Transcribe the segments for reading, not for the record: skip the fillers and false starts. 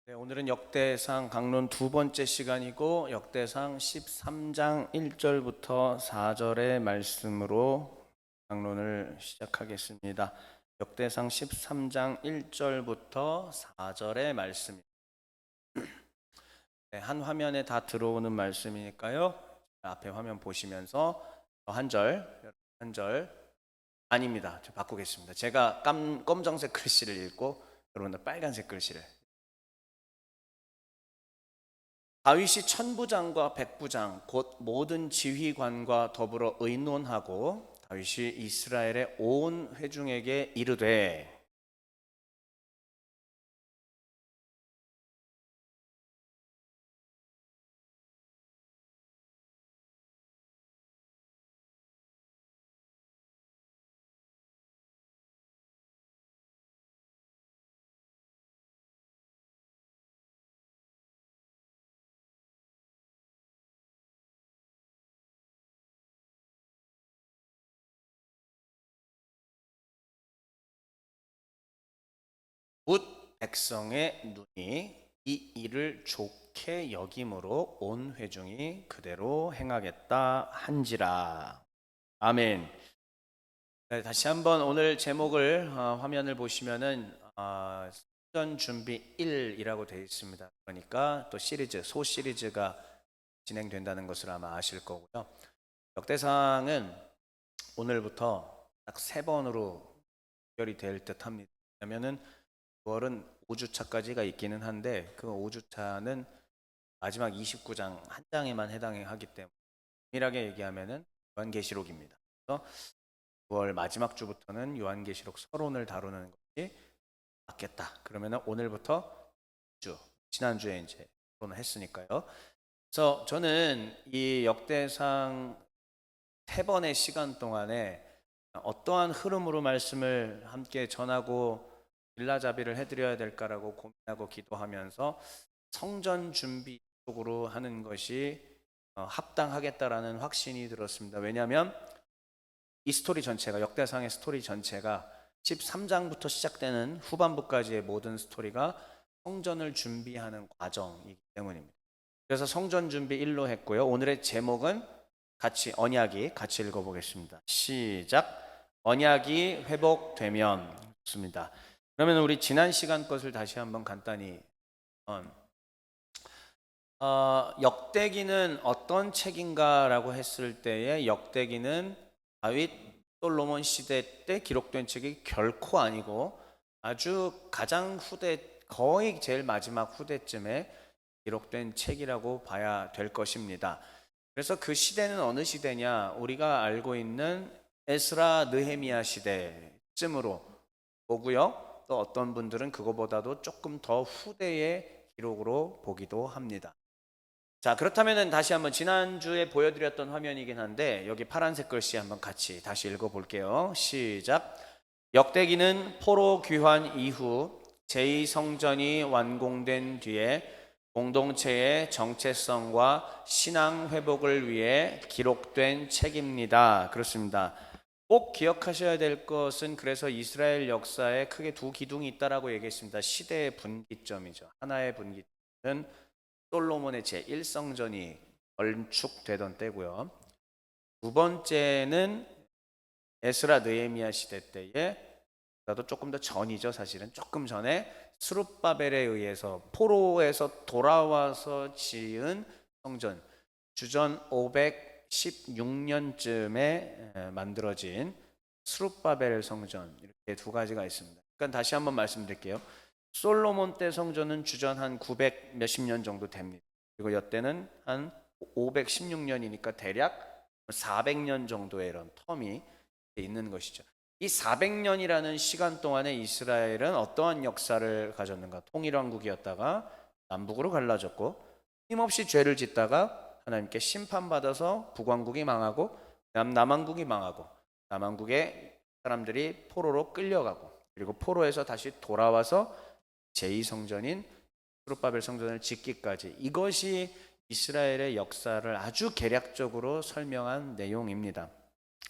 네, 오늘은 역대상 강론 두 번째 시간이고 역대상 13장 1절부터 4절의 말씀으로 강론을 시작하겠습니다. 역대상 13장 1절부터 4절의 말씀입니다. 네, 한 화면에 다 들어오는 말씀이니까요. 앞에 화면 보시면서 한 절 아닙니다. 저 바꾸겠습니다. 제가 검정색 글씨를 읽고 여러분들 빨간색 글씨를. 다윗이 천부장과 백부장 곧 모든 지휘관과 더불어 의논하고 다윗이 이스라엘의 온 회중에게 이르되 곧 백성의 눈이 이 일을 좋게 여김으로 온 회중이 그대로 행하겠다 한지라. 아멘. 네, 다시 한번 오늘 제목을 화면을 보시면은 성전 준비 1이라고 되어 있습니다. 그러니까 또 소 시리즈가 진행된다는 것을 아마 아실 거고요. 역대상은 오늘부터 딱 3번으로 연결이 될 듯 합니다. 왜냐면은 9월은 5주차까지가 있기는 한데 그 5주차는 마지막 29장 한 장에만 해당하기 때문에 엄밀하게 얘기하면은 요한계시록입니다. 그래서 9월 마지막 주부터는 요한계시록 서론을 다루는 것이 맞겠다. 그러면은 오늘부터 지난주에 이제 서론을 했으니까요. 그래서 저는 이 역대상 3번의 시간 동안에 어떠한 흐름으로 말씀을 함께 전하고 일라자비를 해드려야 될까라고 고민하고 기도하면서 성전 준비 쪽으로 하는 것이 합당하겠다라는 확신이 들었습니다. 왜냐하면 이 스토리 전체가 역대상의 스토리 전체가 13장부터 시작되는 후반부까지의 모든 스토리가 성전을 준비하는 과정이기 때문입니다. 그래서 성전 준비 1로 했고요. 오늘의 제목은 언약이 같이 읽어보겠습니다. 시작. 언약이 회복되면. 좋습니다. 그러면 우리 지난 시간 것을 다시 한번 간단히 역대기는 어떤 책인가라고 했을 때에 역대기는 다윗 솔로몬 시대 때 기록된 책이 결코 아니고 아주 가장 거의 제일 마지막 후대쯤에 기록된 책이라고 봐야 될 것입니다. 그래서 그 시대는 어느 시대냐? 우리가 알고 있는 에스라 느헤미야 시대쯤으로 보고요. 또 어떤 분들은 그거보다도 조금 더 후대의 기록으로 보기도 합니다. 자, 그렇다면 다시 한번 지난주에 보여드렸던 화면이긴 한데 여기 파란색 글씨 한번 같이 다시 읽어볼게요. 시작. 역대기는 포로 귀환 이후 제2성전이 완공된 뒤에 공동체의 정체성과 신앙 회복을 위해 기록된 책입니다. 그렇습니다. 꼭 기억하셔야 될 것은 그래서 이스라엘 역사에 크게 두 기둥이 있다라고 얘기했습니다. 시대의 분기점이죠. 하나의 분기점은 솔로몬의 제1성전이 건축되던 때고요. 두 번째는 에스라 느헤미야 시대 때에 나도 조금 더 전이죠. 사실은 조금 전에 스룹바벨에 의해서 포로에서 돌아와서 지은 성전 주전 516년쯤에 만들어진 스룹바벨 성전 이렇게 두 가지가 있습니다. 그러니까 다시 한번 말씀드릴게요. 솔로몬 때 성전은 주전 한 900 몇십 년 정도 됩니다. 그리고 이때는 한 516년이니까 대략 400년 정도의 이런 텀이 있는 것이죠. 이 400년이라는 시간 동안에 이스라엘은 어떠한 역사를 가졌는가? 통일왕국이었다가 남북으로 갈라졌고 힘없이 죄를 짓다가 하나님께 심판받아서 북왕국이 망하고 남왕국이 망하고 남왕국의 사람들이 포로로 끌려가고 그리고 포로에서 다시 돌아와서 제2성전인 스룹바벨 성전을 짓기까지 이것이 이스라엘의 역사를 아주 개략적으로 설명한 내용입니다.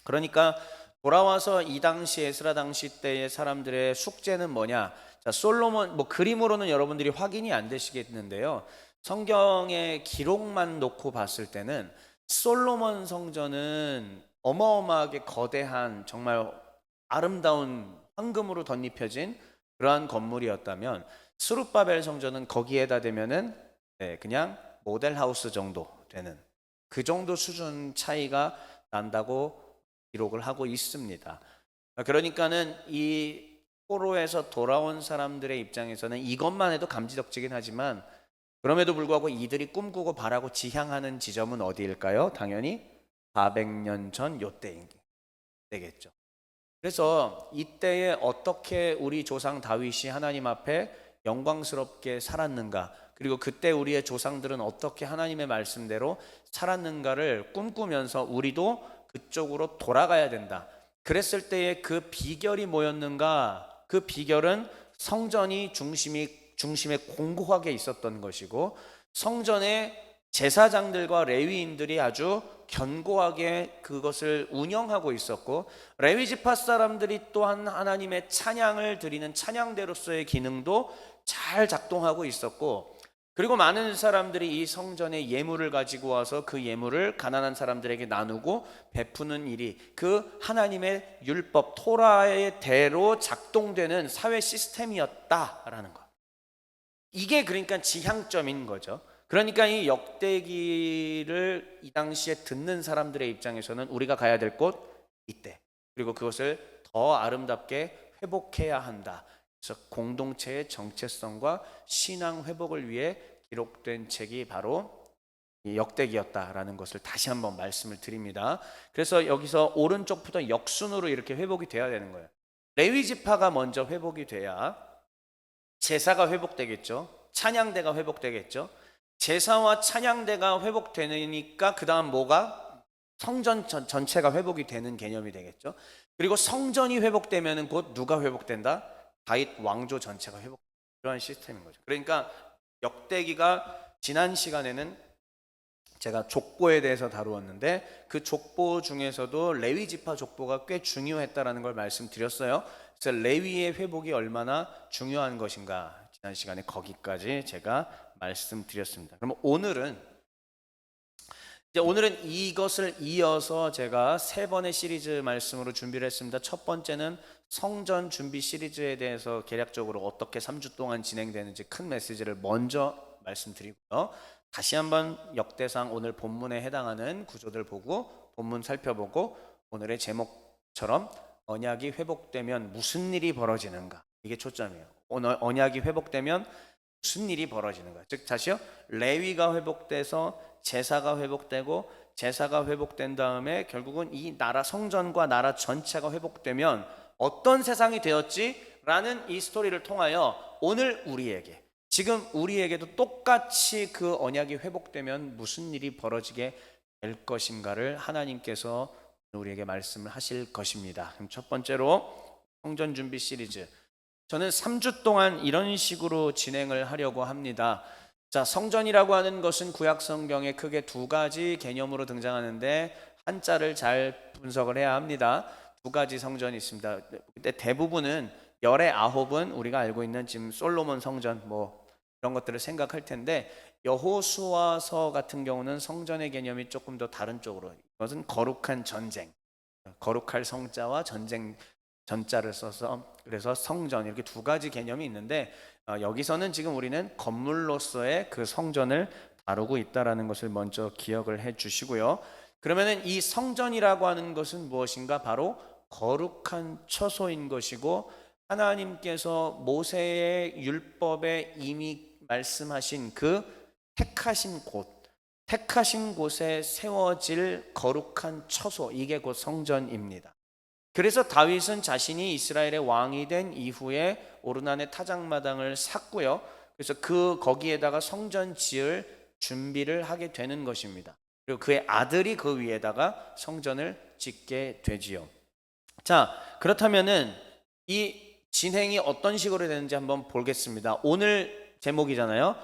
그러니까 돌아와서 이 당시 에스라 당시 때의 사람들의 숙제는 뭐냐? 자, 솔로몬 뭐 그림으로는 여러분들이 확인이 안 되시겠는데요. 성경의 기록만 놓고 봤을 때는 솔로몬 성전은 어마어마하게 거대한 정말 아름다운 황금으로 덧입혀진 그러한 건물이었다면 스룹바벨 성전은 거기에다 대면은 그냥 모델하우스 정도 되는 그 정도 수준 차이가 난다고 기록을 하고 있습니다. 그러니까는 이 포로에서 돌아온 사람들의 입장에서는 이것만 해도 감지덕지긴 하지만 그럼에도 불구하고 이들이 꿈꾸고 바라고 지향하는 지점은 어디일까요? 당연히 400년 전 요때겠죠. 그래서 이때에 어떻게 우리 조상 다윗이 하나님 앞에 영광스럽게 살았는가, 그리고 그때 우리의 조상들은 어떻게 하나님의 말씀대로 살았는가를 꿈꾸면서 우리도 그쪽으로 돌아가야 된다. 그랬을 때의 그 비결이 뭐였는가? 그 비결은 성전이 중심에 공고하게 있었던 것이고, 성전의 제사장들과 레위인들이 아주 견고하게 그것을 운영하고 있었고, 레위 지파 사람들이 또한 하나님의 찬양을 드리는 찬양대로서의 기능도 잘 작동하고 있었고, 그리고 많은 사람들이 이 성전에 예물을 가지고 와서 그 예물을 가난한 사람들에게 나누고 베푸는 일이 그 하나님의 율법 토라의 대로 작동되는 사회 시스템이었다라는 것. 이게 그러니까 지향점인 거죠. 그러니까 이 역대기를 이 당시에 듣는 사람들의 입장에서는 우리가 가야 될 곳 이때, 그리고 그것을 더 아름답게 회복해야 한다. 그래서 공동체의 정체성과 신앙 회복을 위해 기록된 책이 바로 이 역대기였다라는 것을 다시 한번 말씀을 드립니다. 그래서 여기서 오른쪽부터 역순으로 이렇게 회복이 돼야 되는 거예요. 레위 지파가 먼저 회복이 돼야 제사가 회복되겠죠. 찬양대가 회복되겠죠. 제사와 찬양대가 회복되니까 그 다음 뭐가? 성전 전체가 회복이 되는 개념이 되겠죠. 그리고 성전이 회복되면 곧 누가 회복된다? 다윗 왕조 전체가 회복되는 그런 시스템인 거죠. 그러니까 역대기가 지난 시간에는 제가 족보에 대해서 다루었는데 그 족보 중에서도 레위 지파 족보가 꽤 중요했다라는 걸 말씀드렸어요. 그래서 레위의 회복이 얼마나 중요한 것인가 지난 시간에 거기까지 제가 말씀드렸습니다. 그럼 오늘은 이것을 이어서 제가 세 번의 시리즈 말씀으로 준비를 했습니다. 첫 번째는 성전 준비 시리즈에 대해서 개략적으로 어떻게 3주 동안 진행되는지 큰 메시지를 먼저 말씀드리고요. 다시 한번 역대상 오늘 본문에 해당하는 구조들 보고 본문 살펴보고 오늘의 제목처럼 언약이 회복되면 무슨 일이 벌어지는가, 이게 초점이에요. 언약이 회복되면 무슨 일이 벌어지는가. 즉 다시요, 레위가 회복돼서 제사가 회복되고 제사가 회복된 다음에 결국은 이 나라 성전과 나라 전체가 회복되면 어떤 세상이 되었지라는 이 스토리를 통하여 오늘 우리에게, 지금 우리에게도 똑같이 그 언약이 회복되면 무슨 일이 벌어지게 될 것인가를 하나님께서 우리에게 말씀을 하실 것입니다. 그럼 첫 번째로 성전 준비 시리즈, 저는 3주 동안 이런 식으로 진행을 하려고 합니다. 자, 성전이라고 하는 것은 구약 성경에 크게 두 가지 개념으로 등장하는데 한자를 잘 분석을 해야 합니다. 두 가지 성전이 있습니다. 근데 대부분은 열의 아홉은 우리가 알고 있는 지금 솔로몬 성전 뭐 이런 것들을 생각할 텐데, 여호수아서 같은 경우는 성전의 개념이 조금 더 다른 쪽으로, 이것은 거룩한 전쟁, 거룩할 성자와 전쟁 전자를 써서 그래서 성전, 이렇게 두 가지 개념이 있는데 여기서는 지금 우리는 건물로서의 그 성전을 다루고 있다라는 것을 먼저 기억을 해 주시고요. 그러면은 이 성전이라고 하는 것은 무엇인가? 바로 거룩한 처소인 것이고, 하나님께서 모세의 율법에 이미 말씀하신 그 택하신 곳에 세워질 거룩한 처소, 이게 곧 성전입니다. 그래서 다윗은 자신이 이스라엘의 왕이 된 이후에 오르난의 타작마당을 샀고요. 그래서 거기에다가 성전 지을 준비를 하게 되는 것입니다. 그리고 그의 아들이 그 위에다가 성전을 짓게 되지요. 자, 그렇다면은 이 진행이 어떤 식으로 되는지 한번 보겠습니다. 오늘 제목이잖아요.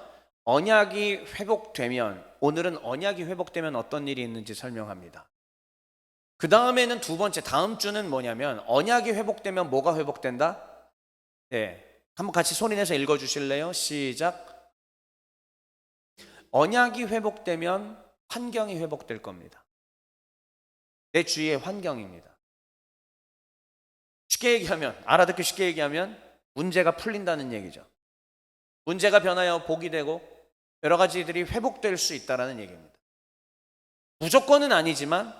언약이 회복되면, 오늘은 언약이 회복되면 어떤 일이 있는지 설명합니다. 그 다음에는 두 번째, 다음 주는 뭐냐면 언약이 회복되면 뭐가 회복된다? 네, 한번 같이 소리내서 읽어주실래요? 시작. 언약이 회복되면 환경이 회복될 겁니다. 내 주위의 환경입니다. 쉽게 얘기하면, 알아듣기 쉽게 얘기하면 문제가 풀린다는 얘기죠. 문제가 변하여 복이 되고 여러 가지들이 회복될 수 있다는 얘기입니다. 무조건은 아니지만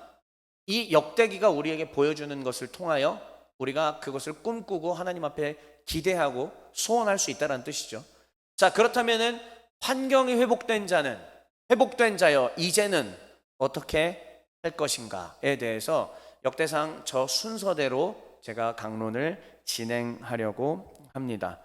이 역대기가 우리에게 보여주는 것을 통하여 우리가 그것을 꿈꾸고 하나님 앞에 기대하고 소원할 수 있다는 뜻이죠. 자, 그렇다면은 환경이 회복된 자여 이제는 어떻게 할 것인가에 대해서 역대상 저 순서대로 제가 강론을 진행하려고 합니다.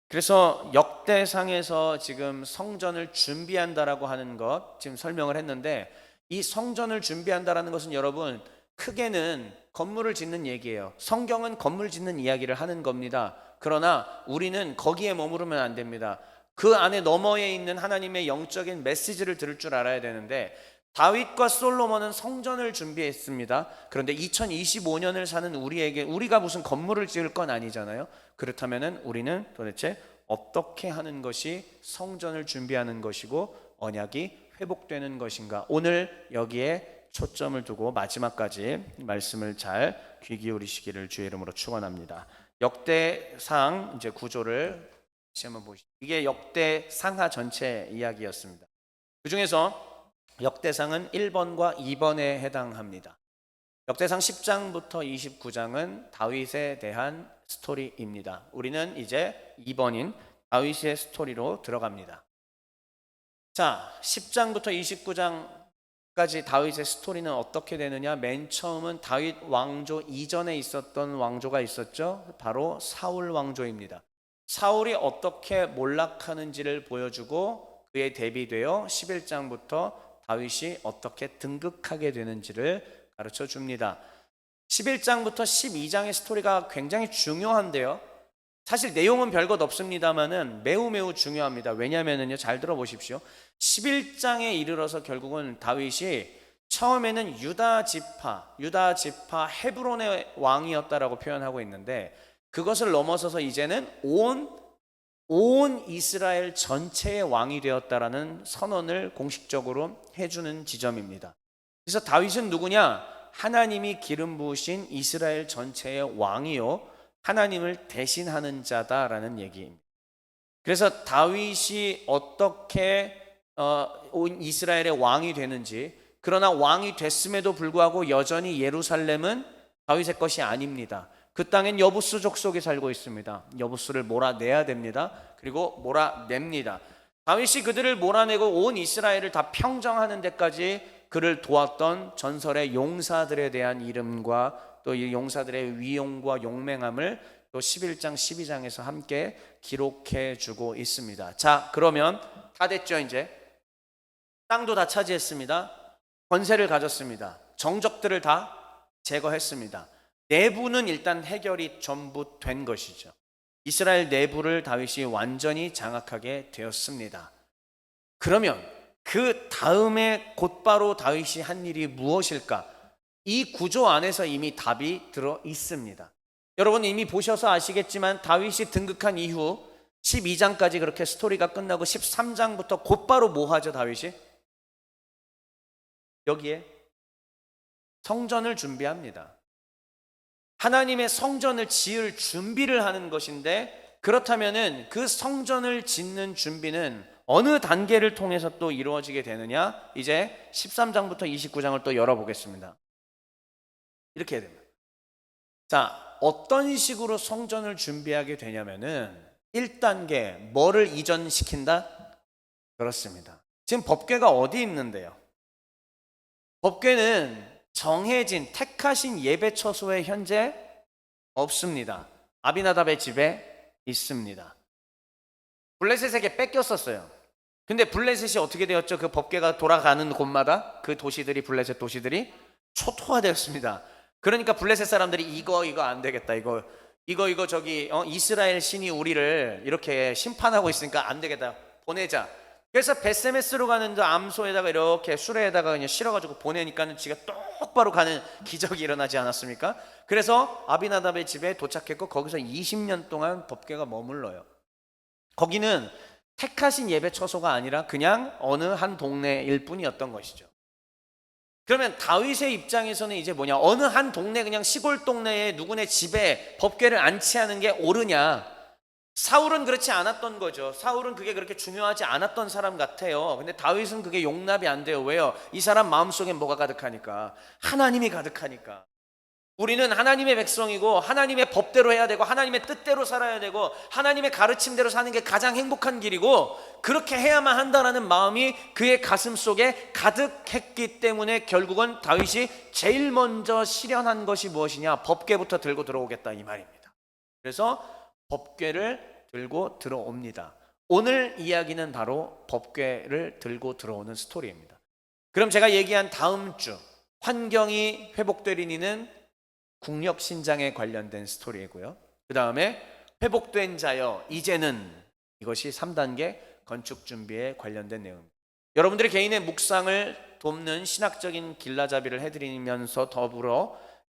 그래서 역대상에서 지금 성전을 준비한다라고 하는 것 지금 설명을 했는데, 이 성전을 준비한다라는 것은 여러분 크게는 건물을 짓는 얘기예요. 성경은 건물 짓는 이야기를 하는 겁니다. 그러나 우리는 거기에 머무르면 안 됩니다. 그 안에 너머에 있는 하나님의 영적인 메시지를 들을 줄 알아야 되는데, 다윗과 솔로몬은 성전을 준비했습니다. 그런데 2025년을 사는 우리에게, 우리가 무슨 건물을 지을 건 아니잖아요. 그렇다면 우리는 도대체 어떻게 하는 것이 성전을 준비하는 것이고 언약이 회복되는 것인가? 오늘 여기에 초점을 두고 마지막까지 말씀을 잘 귀 기울이시기를 주의 이름으로 축원합니다. 역대상 이제 구조를 다시 한번 보시죠. 이게 역대상하 전체 이야기였습니다. 그 중에서 역대상은 1번과 2번에 해당합니다. 역대상 10장부터 29장은 다윗에 대한 스토리입니다. 우리는 이제 2번인 다윗의 스토리로 들어갑니다. 자, 10장부터 29장까지 다윗의 스토리는 어떻게 되느냐? 맨 처음은 다윗 왕조 이전에 있었던 왕조가 있었죠. 바로 사울 왕조입니다. 사울이 어떻게 몰락하는지를 보여주고 그에 대비되어 11장부터 다윗이 어떻게 등극하게 되는지를 가르쳐 줍니다. 11장부터 12장의 스토리가 굉장히 중요한데요. 사실 내용은 별것 없습니다만은 매우 중요합니다. 왜냐하면요, 잘 들어보십시오. 11장에 이르러서 결국은 다윗이 처음에는 유다 지파 헤브론의 왕이었다라고 표현하고 있는데, 그것을 넘어서서 이제는 온 이스라엘 전체의 왕이 되었다라는 선언을 공식적으로 해주는 지점입니다. 그래서 다윗은 누구냐? 하나님이 기름 부으신 이스라엘 전체의 왕이요, 하나님을 대신하는 자다라는 얘기입니다. 그래서 다윗이 어떻게 온 이스라엘의 왕이 되는지, 그러나 왕이 됐음에도 불구하고 여전히 예루살렘은 다윗의 것이 아닙니다. 그 땅엔 여부수 족속이 살고 있습니다. 여부수를 몰아내야 됩니다. 그리고 몰아냅니다. 다윗이 그들을 몰아내고 온 이스라엘을 다 평정하는 데까지 그를 도왔던 전설의 용사들에 대한 이름과 또 이 용사들의 위용과 용맹함을 또 11장 12장에서 함께 기록해 주고 있습니다. 자, 그러면 다 됐죠. 이제 땅도 다 차지했습니다. 권세를 가졌습니다. 정적들을 다 제거했습니다. 내부는 일단 해결이 전부 된 것이죠. 이스라엘 내부를 다윗이 완전히 장악하게 되었습니다. 그러면 그 다음에 곧바로 다윗이 한 일이 무엇일까? 이 구조 안에서 이미 답이 들어 있습니다. 여러분 이미 보셔서 아시겠지만 다윗이 등극한 이후 12장까지 그렇게 스토리가 끝나고 13장부터 곧바로 뭐 하죠? 다윗이 여기에 성전을 준비합니다. 하나님의 성전을 지을 준비를 하는 것인데, 그렇다면은 그 성전을 짓는 준비는 어느 단계를 통해서 또 이루어지게 되느냐? 이제 13장부터 29장을 또 열어보겠습니다. 이렇게 해야 됩니다. 자, 어떤 식으로 성전을 준비하게 되냐면은 1단계 뭐를 이전시킨다? 그렇습니다. 지금 법궤가 어디 있는데요? 법궤는 정해진 택하신 예배 처소에 현재 없습니다. 아비나답의 집에 있습니다. 블레셋에게 뺏겼었어요. 근데 블레셋이 어떻게 되었죠? 그 법궤가 돌아가는 곳마다 그 도시들이, 블레셋 도시들이 초토화되었습니다. 그러니까 블레셋 사람들이 이거 안 되겠다. 이거 저기 이스라엘 신이 우리를 이렇게 심판하고 있으니까 안 되겠다. 보내자. 그래서 베세메스로 가는 저 암소에다가 이렇게 수레에다가 그냥 실어가지고 보내니까는 지가 똑바로 가는 기적이 일어나지 않았습니까? 그래서 아비나답의 집에 도착했고 거기서 20년 동안 법궤가 머물러요. 거기는 택하신 예배 처소가 아니라 그냥 어느 한 동네일 뿐이었던 것이죠. 그러면 다윗의 입장에서는 이제 뭐냐, 어느 한 동네 그냥 시골 동네에 누구네 집에 법궤를 안치하는 게 옳으냐? 사울은 그렇지 않았던 거죠. 사울은 그게 그렇게 중요하지 않았던 사람 같아요. 근데 다윗은 그게 용납이 안 돼요. 왜요? 이 사람 마음속에 뭐가 가득하니까? 하나님이 가득하니까. 우리는 하나님의 백성이고 하나님의 법대로 해야 되고 하나님의 뜻대로 살아야 되고 하나님의 가르침대로 사는 게 가장 행복한 길이고, 그렇게 해야만 한다라는 마음이 그의 가슴 속에 가득했기 때문에 결국은 다윗이 제일 먼저 실현한 것이 무엇이냐? 법궤부터 들고 들어오겠다, 이 말입니다. 그래서 법궤를 들고 들어옵니다. 오늘 이야기는 바로 법궤를 들고 들어오는 스토리입니다. 그럼 제가 얘기한 다음 주 환경이 회복되리니는 국력신장에 관련된 스토리이고요. 그 다음에 회복된 자여 이제는, 이것이 3단계 건축 준비에 관련된 내용입니다. 여러분들의 개인의 묵상을 돕는 신학적인 길라잡이를 해드리면서 더불어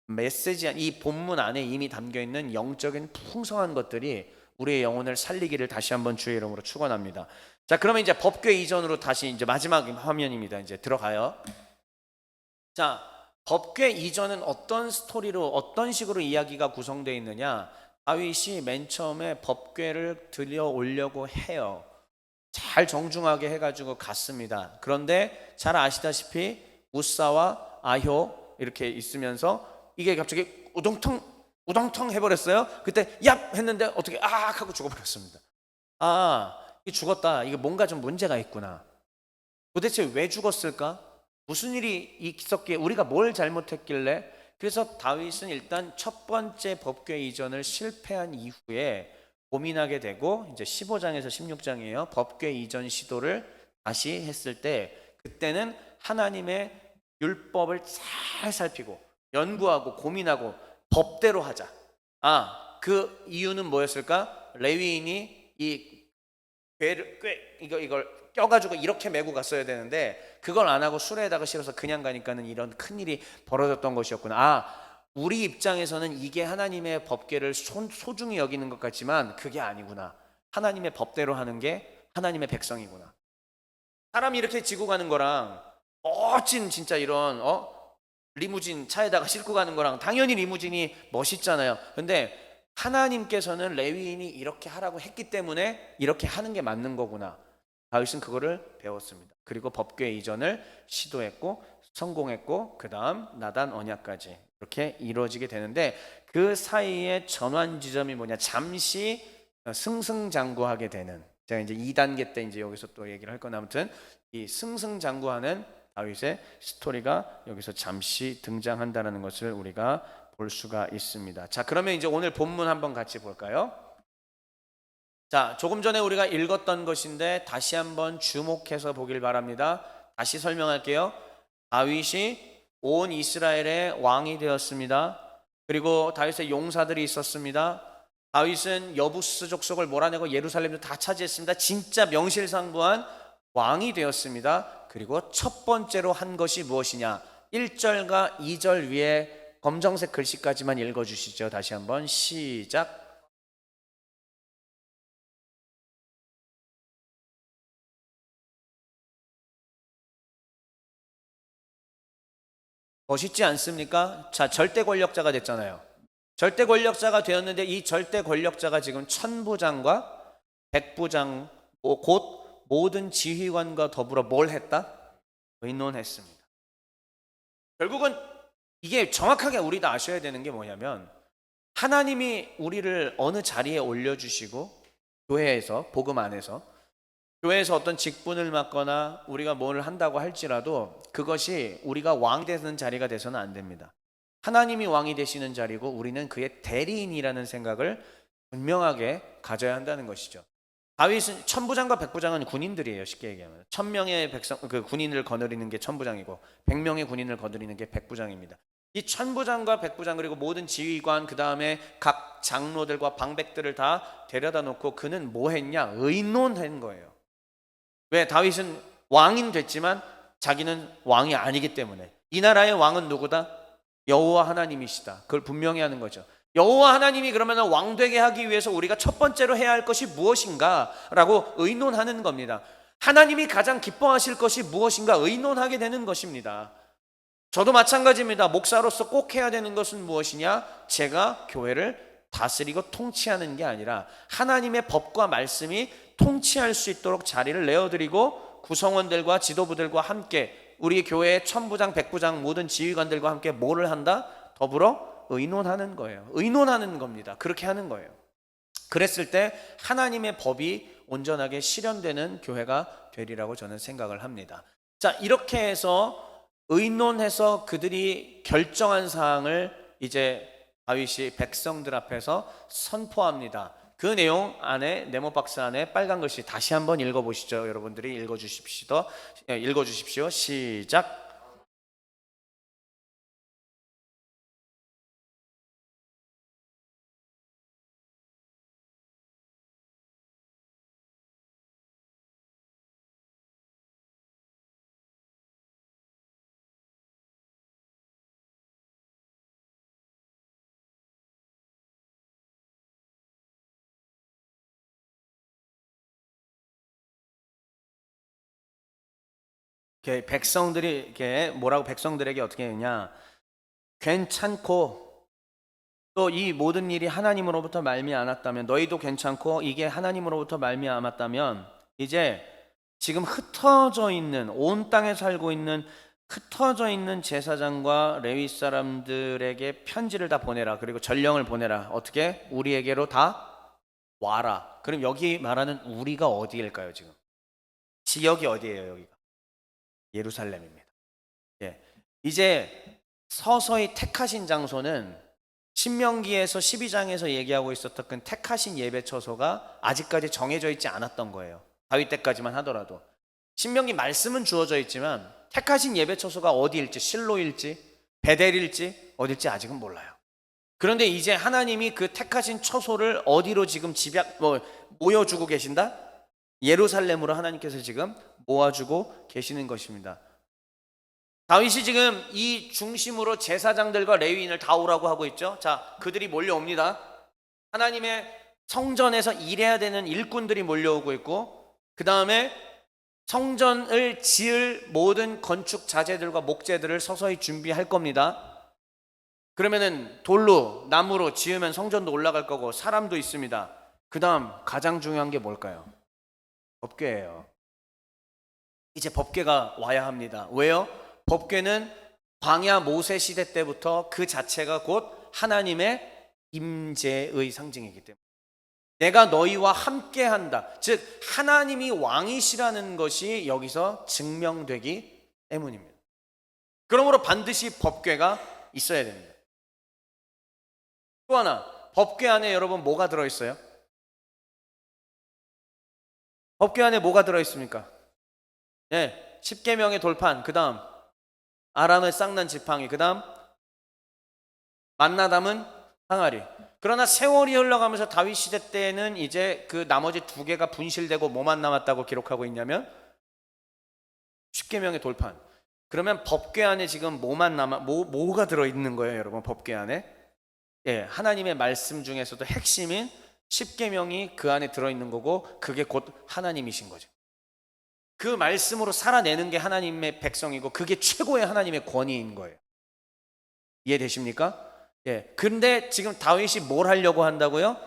메시지, 이 본문 안에 이미 담겨있는 영적인 풍성한 것들이 우리의 영혼을 살리기를 다시 한번 주의 이름으로 축원합니다. 자, 그러면 이제 법궤 이전으로 다시 이제 마지막 화면입니다. 이제 들어가요. 자, 법궤 이전은 어떤 스토리로, 어떤 식으로 이야기가 구성되어 있느냐? 다윗이 맨 처음에 법궤를 들여오려고 해요. 잘 정중하게 해가지고 갔습니다. 그런데 잘 아시다시피 우사와 아효 이렇게 있으면서 이게 갑자기 우덩텅 해버렸어요. 그때 얍 했는데 어떻게 악 하고 죽어버렸습니다. 아, 이 죽었다. 이게 뭔가 좀 문제가 있구나. 도대체 왜 죽었을까? 무슨 일이 있었기에, 우리가 뭘 잘못했길래? 그래서 다윗은 일단 첫 번째 법궤 이전을 실패한 이후에 고민하게 되고, 이제 15장에서 16장이에요. 법궤 이전 시도를 다시 했을 때, 그때는 하나님의 율법을 잘 살피고 연구하고 고민하고 법대로 하자. 그 이유는 뭐였을까? 레위인이 이 이걸 껴가지고 이렇게 메고 갔어야 되는데 그걸 안 하고 수레에다가 실어서 그냥 가니까는 이런 큰일이 벌어졌던 것이었구나. 우리 입장에서는 이게 하나님의 법궤를 소중히 여기는 것 같지만 그게 아니구나. 하나님의 법대로 하는 게 하나님의 백성이구나. 사람이 이렇게 지고 가는 거랑 멋진 진짜 이런 리무진 차에다가 싣고 가는 거랑 당연히 리무진이 멋있잖아요. 근데 하나님께서는 레위인이 이렇게 하라고 했기 때문에 이렇게 하는 게 맞는 거구나. 다윗은 그거를 배웠습니다. 그리고 법궤 이전을 시도했고 성공했고, 그 다음 나단 언약까지 이렇게 이루어지게 되는데, 그 사이에 전환 지점이 뭐냐? 잠시 승승장구하게 되는, 제가 이제 2단계 때 이제 여기서 또 얘기를 할 건데, 아무튼 이 승승장구하는 다윗의 스토리가 여기서 잠시 등장한다는 것을 우리가 볼 수가 있습니다. 자, 그러면 이제 오늘 본문 한번 같이 볼까요? 자, 조금 전에 우리가 읽었던 것인데 다시 한번 주목해서 보길 바랍니다. 다시 설명할게요. 다윗이 온 이스라엘의 왕이 되었습니다. 그리고 다윗의 용사들이 있었습니다. 다윗은 여부스 족속을 몰아내고 예루살렘도 다 차지했습니다. 진짜 명실상부한 왕이 되었습니다. 그리고 첫 번째로 한 것이 무엇이냐? 1절과 2절 위에 검정색 글씨까지만 읽어주시죠. 다시 한번 시작. 멋있지 않습니까? 자, 절대 권력자가 됐잖아요. 절대 권력자가 되었는데 이 절대 권력자가 지금 천부장과 백부장, 곧 모든 지휘관과 더불어 뭘 했다? 의논했습니다. 결국은 이게 정확하게 우리도 아셔야 되는 게 뭐냐면, 하나님이 우리를 어느 자리에 올려주시고 교회에서, 복음 안에서, 교회에서 어떤 직분을 맡거나 우리가 뭘 한다고 할지라도 그것이 우리가 왕이 되는 자리가 돼서는 안 됩니다. 하나님이 왕이 되시는 자리고 우리는 그의 대리인이라는 생각을 분명하게 가져야 한다는 것이죠. 다윗은 천부장과 백부장은 군인들이에요. 쉽게 얘기하면 1000명의 백성, 그 군인을 거느리는 게 천부장이고 100명의 군인을 거느리는 게 백부장입니다. 이 천부장과 백부장, 그리고 모든 지휘관, 그 다음에 각 장로들과 방백들을 다 데려다 놓고 그는 뭐 했냐? 의논한 거예요. 왜? 다윗은 왕인 됐지만 자기는 왕이 아니기 때문에. 이 나라의 왕은 누구다? 여호와 하나님이시다. 그걸 분명히 하는 거죠. 여호와 하나님이 그러면 왕 되게 하기 위해서 우리가 첫 번째로 해야 할 것이 무엇인가 라고 의논하는 겁니다. 하나님이 가장 기뻐하실 것이 무엇인가 의논하게 되는 것입니다. 저도 마찬가지입니다. 목사로서 꼭 해야 되는 것은 무엇이냐? 제가 교회를 다스리고 통치하는 게 아니라 하나님의 법과 말씀이 통치할 수 있도록 자리를 내어드리고 구성원들과 지도부들과 함께 우리 교회의 천부장, 백부장 모든 지휘관들과 함께 뭐를 한다? 더불어 의논하는 거예요. 의논하는 겁니다. 그렇게 하는 거예요. 그랬을 때 하나님의 법이 온전하게 실현되는 교회가 되리라고 저는 생각을 합니다. 자, 이렇게 해서 의논해서 그들이 결정한 사항을 이제 다윗이 백성들 앞에서 선포합니다. 그 내용 안에 네모박스 안에 빨간 글씨 다시 한번 읽어보시죠. 여러분들이 읽어주십시오. 시작. 백성들이 이렇게 뭐라고 백성들에게 어떻게 했냐? 괜찮고 또 이 모든 일이 하나님으로부터 말미암았다면, 너희도 괜찮고 이게 하나님으로부터 말미암았다면 이제 지금 흩어져 있는 온 땅에 살고 있는 흩어져 있는 제사장과 레위 사람들에게 편지를 다 보내라. 그리고 전령을 보내라. 어떻게? 우리에게로 다 와라. 그럼 여기 말하는 우리가 어디일까요? 지금 지역이 어디예요? 여기가 예루살렘입니다. 예. 이제 서서히 택하신 장소는 신명기에서 12장에서 얘기하고 있었던 그 택하신 예배 처소가 아직까지 정해져 있지 않았던 거예요. 다윗 때까지만 하더라도. 신명기 말씀은 주어져 있지만 택하신 예배 처소가 어디일지, 실로일지 베델일지 어딜지 아직은 몰라요. 그런데 이제 하나님이 그 택하신 처소를 어디로 지금 모여주고 계신다? 예루살렘으로 하나님께서 지금 모아주고 계시는 것입니다. 다윗이 지금 이 중심으로 제사장들과 레위인을 다 오라고 하고 있죠. 자, 그들이 몰려옵니다. 하나님의 성전에서 일해야 되는 일꾼들이 몰려오고 있고, 그 다음에 성전을 지을 모든 건축 자재들과 목재들을 서서히 준비할 겁니다. 그러면은 돌로, 나무로 지으면 성전도 올라갈 거고 사람도 있습니다. 그 다음 가장 중요한 게 뭘까요? 법궤예요. 이제 법궤가 와야 합니다. 왜요? 법궤는 광야 모세 시대 때부터 그 자체가 곧 하나님의 임재의 상징이기 때문에 내가 너희와 함께한다. 즉 하나님이 왕이시라는 것이 여기서 증명되기 때문입니다. 그러므로 반드시 법궤가 있어야 됩니다. 또 하나, 법궤 안에 여러분 뭐가 들어있어요? 법궤 안에 뭐가 들어있습니까? 네, 십계명의 돌판, 그 다음 아람의 쌍난 지팡이, 그 다음 만나 담은 항아리. 그러나 세월이 흘러가면서 다윗 시대 때는 이제 그 나머지 두 개가 분실되고 뭐만 남았다고 기록하고 있냐면 십계명의 돌판. 그러면 법궤 안에 지금 뭐가 들어있는 거예요, 여러분? 법궤 안에 하나님의 말씀 중에서도 핵심인 십계명이 그 안에 들어있는 거고, 그게 곧 하나님이신 거죠. 그 말씀으로 살아내는 게 하나님의 백성이고, 그게 최고의 하나님의 권위인 거예요. 이해되십니까? 근데 지금 다윗이 뭘 하려고 한다고요?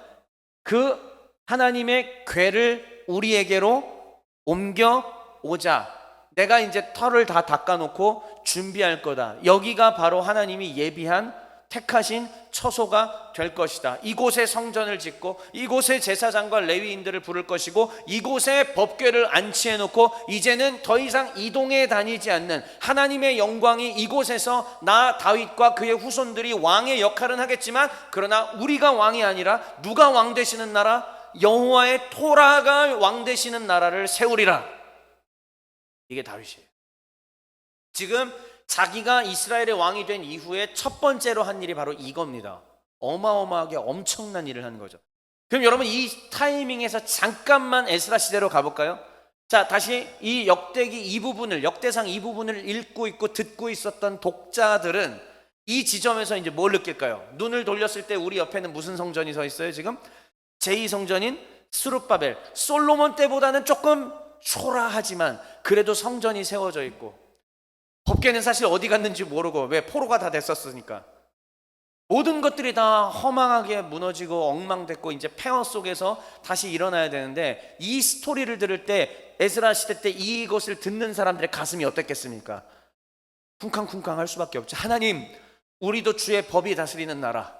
그 하나님의 궤를 우리에게로 옮겨오자. 내가 이제 털을 다 닦아놓고 준비할 거다. 여기가 바로 하나님이 예비한 택하신 처소가 될 것이다. 이곳에 성전을 짓고 이곳에 제사장과 레위인들을 부를 것이고 이곳에 법궤를 안치해 놓고 이제는 더 이상 이동해 다니지 않는 하나님의 영광이 이곳에서 나 다윗과 그의 후손들이 왕의 역할은 하겠지만, 그러나 우리가 왕이 아니라 누가 왕 되시는 나라? 여호와의 토라가 왕 되시는 나라를 세우리라. 이게 다윗이에요. 지금 자기가 이스라엘의 왕이 된 이후에 첫 번째로 한 일이 바로 이겁니다. 어마어마하게 엄청난 일을 하는 거죠. 그럼 여러분 이 타이밍에서 잠깐만 에스라 시대로 가볼까요? 자, 다시 이 역대기 이 부분을, 역대상 이 부분을 읽고 있고 듣고 있었던 독자들은 이 지점에서 이제 뭘 느낄까요? 눈을 돌렸을 때 우리 옆에는 무슨 성전이 서 있어요 지금? 제2성전인 스룹바벨, 솔로몬 때보다는 조금 초라하지만 그래도 성전이 세워져 있고, 법궤는 사실 어디 갔는지 모르고, 왜? 포로가 다 됐었으니까. 모든 것들이 다 허망하게 무너지고 엉망됐고 이제 폐허 속에서 다시 일어나야 되는데, 이 스토리를 들을 때, 에스라 시대 때 이것을 듣는 사람들의 가슴이 어땠겠습니까? 쿵쾅쿵쾅 할 수밖에 없죠. 하나님, 우리도 주의 법이 다스리는 나라,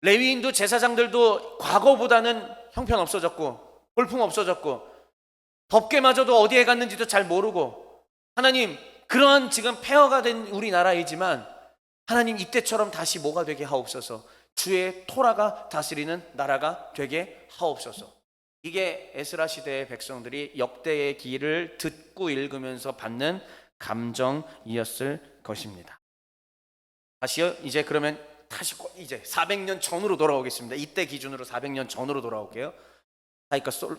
레위인도 제사장들도 과거보다는 형편 없어졌고 볼품 없어졌고 법궤마저도 어디에 갔는지도 잘 모르고, 하나님, 그러한 지금 폐허가 된 우리나라이지만 하나님, 이때처럼 다시 뭐가 되게 하옵소서. 주의 토라가 다스리는 나라가 되게 하옵소서. 이게 에스라 시대의 백성들이 역대의 기를 듣고 읽으면서 받는 감정이었을 것입니다. 다시요. 이제 그러면 다시 이제 400년 전으로 돌아오겠습니다. 이때 기준으로 400년 전으로 돌아올게요.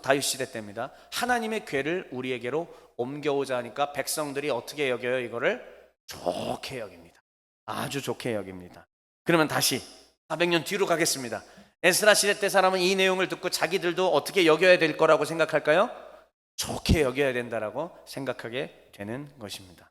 다윗 시대 때입니다. 하나님의 궤를 우리에게로 옮겨오자 하니까 백성들이 어떻게 여겨요? 이거를 좋게 여깁니다. 아주 좋게 여깁니다. 그러면 다시 400년 뒤로 가겠습니다. 에스라 시대 때 사람은 이 내용을 듣고 자기들도 어떻게 여겨야 될 거라고 생각할까요? 좋게 여겨야 된다라고 생각하게 되는 것입니다.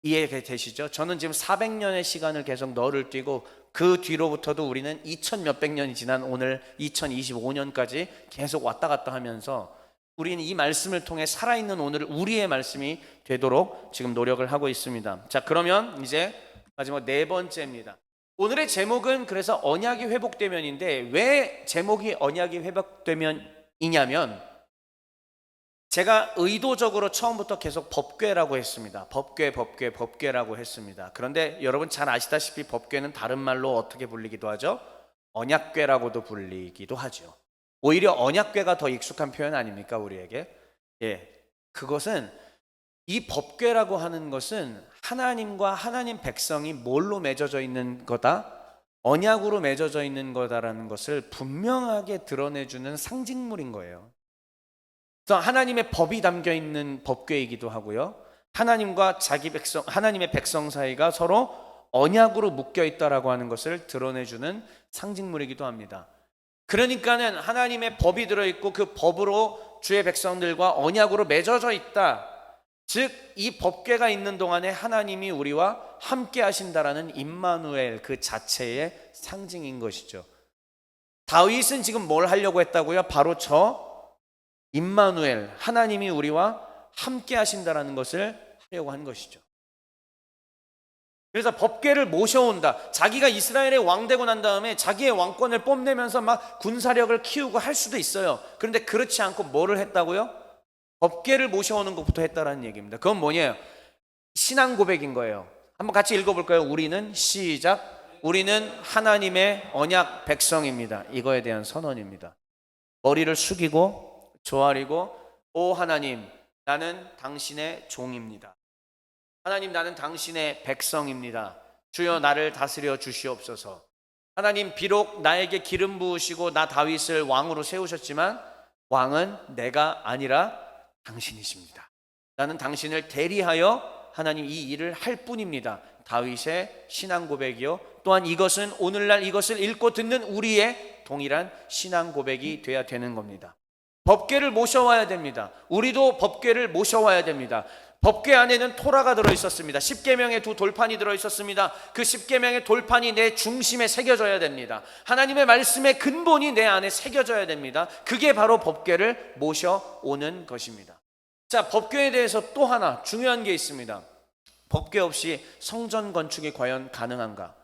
이해되시죠? 저는 지금 400년의 시간을 계속 너를 뛰고 그 뒤로부터도 우리는 2000 몇백 년이 지난 오늘 2025년까지 계속 왔다 갔다 하면서 우리는 이 말씀을 통해 살아있는 오늘 우리의 말씀이 되도록 지금 노력을 하고 있습니다. 자, 그러면 이제 마지막 네 번째입니다. 오늘의 제목은 그래서 언약이 회복되면인데, 왜 제목이 언약이 회복되면이냐면, 제가 의도적으로 처음부터 계속 법궤라고 했습니다. 법궤라고 했습니다. 그런데 여러분 잘 아시다시피 법궤는 다른 말로 어떻게 불리기도 하죠? 언약궤라고도 불리기도 하죠. 오히려 언약궤가 더 익숙한 표현 아닙니까, 우리에게? 예, 그것은, 이 법궤라고 하는 것은 하나님과 하나님 백성이 뭘로 맺어져 있는 거다? 언약으로 맺어져 있는 거다라는 것을 분명하게 드러내주는 상징물인 거예요. 그래서 하나님의 법이 담겨 있는 법궤이기도 하고요, 하나님과 자기 백성, 하나님의 백성 사이가 서로 언약으로 묶여 있다라고 하는 것을 드러내주는 상징물이기도 합니다. 그러니까는 하나님의 법이 들어있고 그 법으로 주의 백성들과 언약으로 맺어져 있다. 즉, 이 법궤가 있는 동안에 하나님이 우리와 함께 하신다라는 임마누엘 그 자체의 상징인 것이죠. 다윗은 지금 뭘 하려고 했다고요? 바로 저 임마누엘, 하나님이 우리와 함께 하신다라는 것을 하려고 한 것이죠. 그래서 법궤를 모셔온다. 자기가 이스라엘의 왕 되고 난 다음에 자기의 왕권을 뽐내면서 막 군사력을 키우고 할 수도 있어요. 그런데 그렇지 않고 뭐를 했다고요? 법궤를 모셔오는 것부터 했다라는 얘기입니다. 그건 뭐냐요? 신앙 고백인 거예요. 한번 같이 읽어볼까요? 우리는, 시작, 우리는 하나님의 언약 백성입니다. 이거에 대한 선언입니다. 머리를 숙이고 조아리고, 오 하나님, 나는 당신의 종입니다. 하나님, 나는 당신의 백성입니다. 주여, 나를 다스려 주시옵소서. 하나님, 비록 나에게 기름 부으시고 나 다윗을 왕으로 세우셨지만 왕은 내가 아니라 당신이십니다. 나는 당신을 대리하여 하나님 이 일을 할 뿐입니다. 다윗의 신앙 고백이요, 또한 이것은 오늘날 이것을 읽고 듣는 우리의 동일한 신앙 고백이 돼야 되는 겁니다. 법궤를 모셔와야 됩니다. 우리도 법궤를 모셔와야 됩니다. 법궤 안에는 토라가 들어있었습니다. 10계명의 두 돌판이 들어있었습니다. 그 10계명의 돌판이 내 중심에 새겨져야 됩니다. 하나님의 말씀의 근본이 내 안에 새겨져야 됩니다. 그게 바로 법궤를 모셔오는 것입니다. 자, 법궤에 대해서 또 하나 중요한 게 있습니다. 법궤 없이 성전 건축이 과연 가능한가?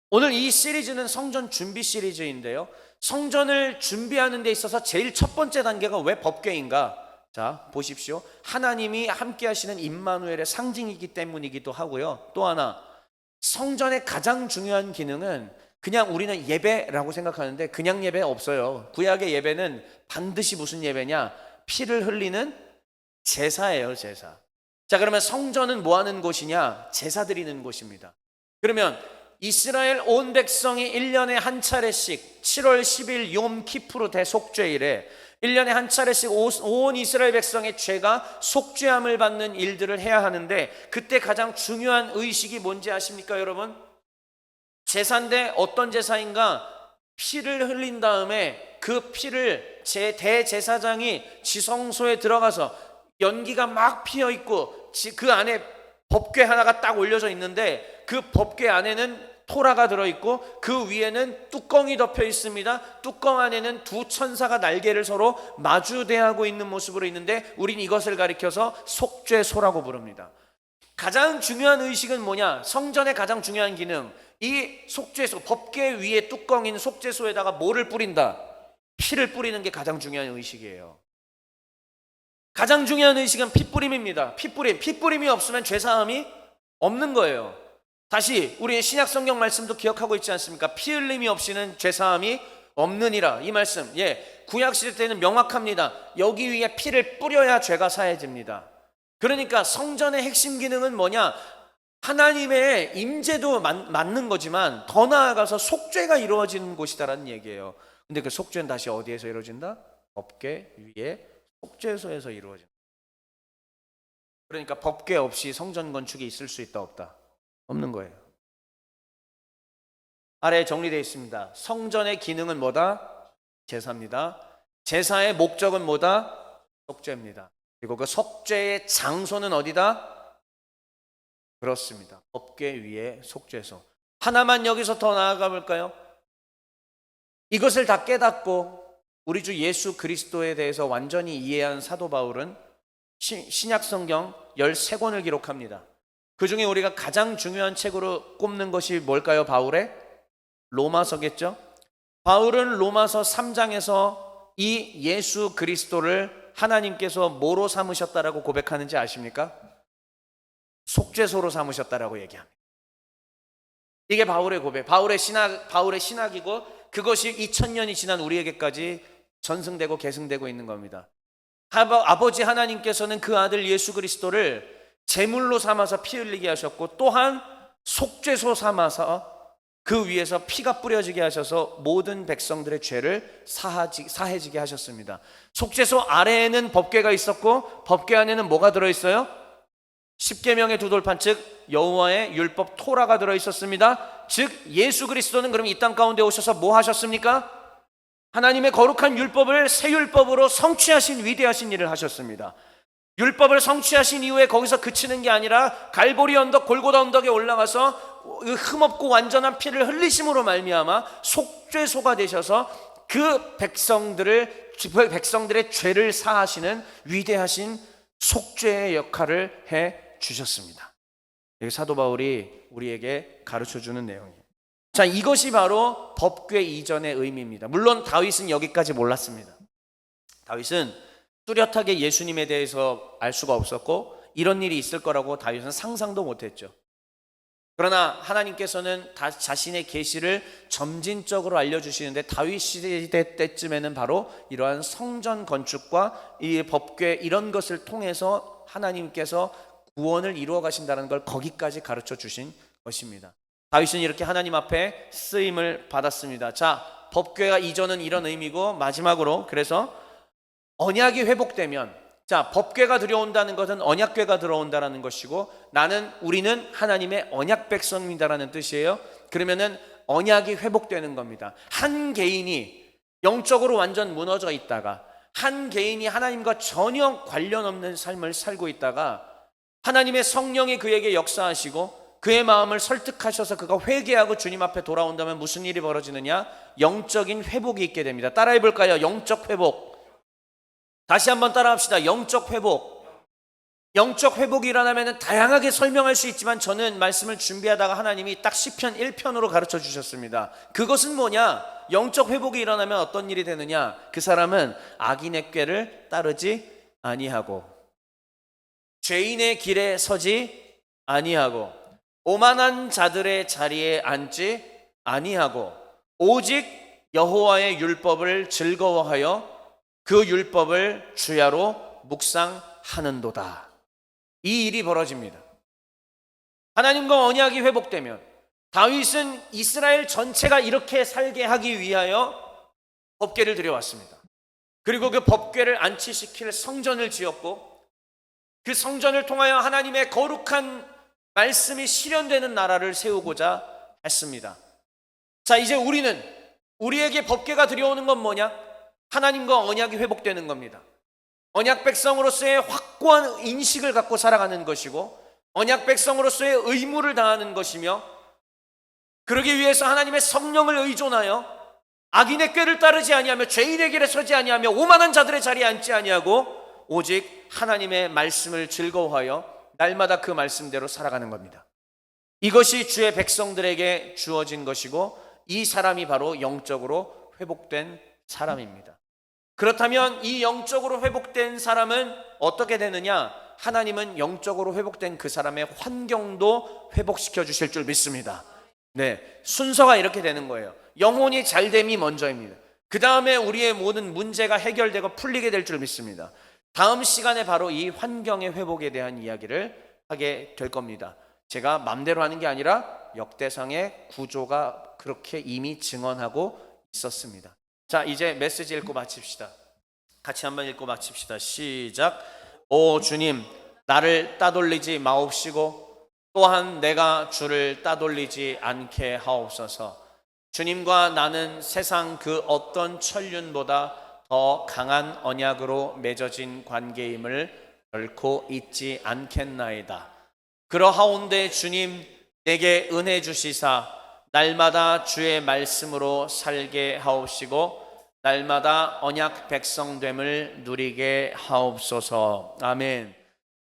오늘 이 시리즈는 성전 준비 시리즈인데요, 성전을 준비하는 데 있어서 제일 첫 번째 단계가 왜 법궤인가? 자, 보십시오. 하나님이 함께 하시는 임마누엘의 상징이기 때문이기도 하고요, 또 하나, 성전의 가장 중요한 기능은 그냥 우리는 예배라고 생각하는데 그냥 예배 없어요. 구약의 예배는 반드시 무슨 예배냐? 피를 흘리는 제사예요, 제사. 자, 그러면 성전은 뭐 하는 곳이냐? 제사 드리는 곳입니다. 그러면 이스라엘 온 백성이 1년에 한 차례씩 7월 10일 욤 키푸르 대속죄일에 1년에 한 차례씩 온 이스라엘 백성의 죄가 속죄함을 받는 일들을 해야 하는데, 그때 가장 중요한 의식이 뭔지 아십니까 여러분? 제사인데 어떤 제사인가? 피를 흘린 다음에 그 피를 대제사장이 지성소에 들어가서, 연기가 막 피어 있고 그 안에 법궤 하나가 딱 올려져 있는데, 그 법궤 안에는 토라가 들어있고 그 위에는 뚜껑이 덮여 있습니다. 뚜껑 안에는 두 천사가 날개를 서로 마주대하고 있는 모습으로 있는데, 우린 이것을 가리켜서 속죄소라고 부릅니다. 가장 중요한 의식은 뭐냐? 성전의 가장 중요한 기능, 이 속죄소, 법궤 위에 뚜껑인 속죄소에다가 뭐를 뿌린다? 피를 뿌리는 게 가장 중요한 의식이에요. 가장 중요한 의식은 피뿌림입니다. 피뿌림이 없으면 죄사함이 없는 거예요. 다시 우리의 신약 성경 말씀도 기억하고 있지 않습니까? 피 흘림이 없이는 죄사함이 없느니라. 이 말씀, 구약 시대 때는 명확합니다. 여기 위에 피를 뿌려야 죄가 사해집니다. 그러니까 성전의 핵심 기능은 뭐냐? 하나님의 임재도 맞는 거지만 더 나아가서 속죄가 이루어지는 곳이다라는 얘기예요. 근데 그 속죄는 다시 어디에서 이루어진다? 법궤 위에 속죄소에서 이루어진다. 그러니까 법궤 없이 성전 건축이 있을 수 있다 없다? 없는 거예요. 아래에 정리되어 있습니다. 성전의 기능은 뭐다? 제사입니다. 제사의 목적은 뭐다? 속죄입니다. 그리고 그 속죄의 장소는 어디다? 그렇습니다. 법궤 위에 속죄소. 하나만 여기서 더 나아가 볼까요? 이것을 다 깨닫고 우리 주 예수 그리스도에 대해서 완전히 이해한 사도 바울은 신약 성경 13권을 기록합니다. 그 중에 우리가 가장 중요한 책으로 꼽는 것이 뭘까요? 바울의 로마서겠죠? 바울은 로마서 3장에서 이 예수 그리스도를 하나님께서 뭐로 삼으셨다라고 고백하는지 아십니까? 속죄소로 삼으셨다라고 얘기합니다. 이게 바울의 고백, 바울의 신학이고, 그것이 2000년이 지난 우리에게까지 전승되고 계승되고 있는 겁니다. 아버지 하나님께서는 그 아들 예수 그리스도를 제물로 삼아서 피 흘리게 하셨고, 또한 속죄소 삼아서 그 위에서 피가 뿌려지게 하셔서 모든 백성들의 죄를 사해지게 하셨습니다. 속죄소 아래에는 법궤가 있었고, 법궤 안에는 뭐가 들어있어요? 십계명의 두 돌판, 즉 여호와의 율법 토라가 들어있었습니다. 즉 예수 그리스도는 그럼 이 땅 가운데 오셔서 뭐 하셨습니까? 하나님의 거룩한 율법을 새 율법으로 성취하신 위대하신 일을 하셨습니다. 율법을 성취하신 이후에 거기서 그치는 게 아니라 갈보리 언덕, 골고다 언덕에 올라가서 흠없고 완전한 피를 흘리심으로 말미암아 속죄소가 되셔서 그 백성들의 죄를 사하시는 위대하신 속죄의 역할을 해 주셨습니다. 여기 사도 바울이 우리에게 가르쳐주는 내용이에요. 자, 이것이 바로 법궤 이전의 의미입니다. 물론 다윗은 여기까지 몰랐습니다. 다윗은 뚜렷하게 예수님에 대해서 알 수가 없었고, 이런 일이 있을 거라고 다윗은 상상도 못했죠. 그러나 하나님께서는 자신의 계시를 점진적으로 알려주시는데, 다윗 시대 때쯤에는 바로 이러한 성전 건축과 이 법궤 이런 것을 통해서 하나님께서 구원을 이루어 가신다는 걸 거기까지 가르쳐 주신 것입니다. 다윗은 이렇게 하나님 앞에 쓰임을 받았습니다. 자, 법궤가 이전은 이런 의미고, 마지막으로 그래서 언약이 회복되면, 자, 법궤가 들어온다는 것은 언약궤가 들어온다라는 것이고, 우리는 하나님의 언약 백성이다라는 뜻이에요. 그러면은 언약이 회복되는 겁니다. 한 개인이 영적으로 완전 무너져 있다가, 한 개인이 하나님과 전혀 관련 없는 삶을 살고 있다가 하나님의 성령이 그에게 역사하시고 그의 마음을 설득하셔서 그가 회개하고 주님 앞에 돌아온다면 무슨 일이 벌어지느냐? 영적인 회복이 있게 됩니다. 따라해 볼까요? 영적 회복. 다시 한번 따라합시다. 영적 회복. 영적 회복이 일어나면 다양하게 설명할 수 있지만, 저는 말씀을 준비하다가 하나님이 딱 시편 1편으로 가르쳐 주셨습니다. 그것은 뭐냐? 영적 회복이 일어나면 어떤 일이 되느냐? 그 사람은 악인의 꾀를 따르지 아니하고, 죄인의 길에 서지 아니하고, 오만한 자들의 자리에 앉지 아니하고, 오직 여호와의 율법을 즐거워하여 그 율법을 주야로 묵상하는도다. 이 일이 벌어집니다. 하나님과 언약이 회복되면 다윗은 이스라엘 전체가 이렇게 살게 하기 위하여 법궤를 들여왔습니다. 그리고 그 법궤를 안치시킬 성전을 지었고, 그 성전을 통하여 하나님의 거룩한 말씀이 실현되는 나라를 세우고자 했습니다. 자, 이제 우리에게 법궤가 들여오는 건 뭐냐? 하나님과 언약이 회복되는 겁니다. 언약 백성으로서의 확고한 인식을 갖고 살아가는 것이고, 언약 백성으로서의 의무를 다하는 것이며, 그러기 위해서 하나님의 성령을 의존하여 악인의 꾀를 따르지 아니하며 죄인의 길에 서지 아니하며 오만한 자들의 자리에 앉지 아니하고 오직 하나님의 말씀을 즐거워하여 날마다 그 말씀대로 살아가는 겁니다. 이것이 주의 백성들에게 주어진 것이고, 이 사람이 바로 영적으로 회복된 사람입니다. 그렇다면 이 영적으로 회복된 사람은 어떻게 되느냐? 하나님은 영적으로 회복된 그 사람의 환경도 회복시켜 주실 줄 믿습니다. 네, 순서가 이렇게 되는 거예요. 영혼이 잘됨이 먼저입니다. 그 다음에 우리의 모든 문제가 해결되고 풀리게 될 줄 믿습니다. 다음 시간에 바로 이 환경의 회복에 대한 이야기를 하게 될 겁니다. 제가 맘대로 하는 게 아니라 역대상의 구조가 그렇게 이미 증언하고 있었습니다. 자, 이제 메시지 읽고 마칩시다. 같이 한번 읽고 마칩시다. 시작. 오 주님, 나를 따돌리지 마옵시고 또한 내가 주를 따돌리지 않게 하옵소서. 주님과 나는 세상 그 어떤 천륜보다 더 강한 언약으로 맺어진 관계임을 결코 잊지 않겠나이다. 그러하온데 주님, 내게 은혜 주시사 날마다 주의 말씀으로 살게 하옵시고 날마다 언약 백성됨을 누리게 하옵소서. 아멘.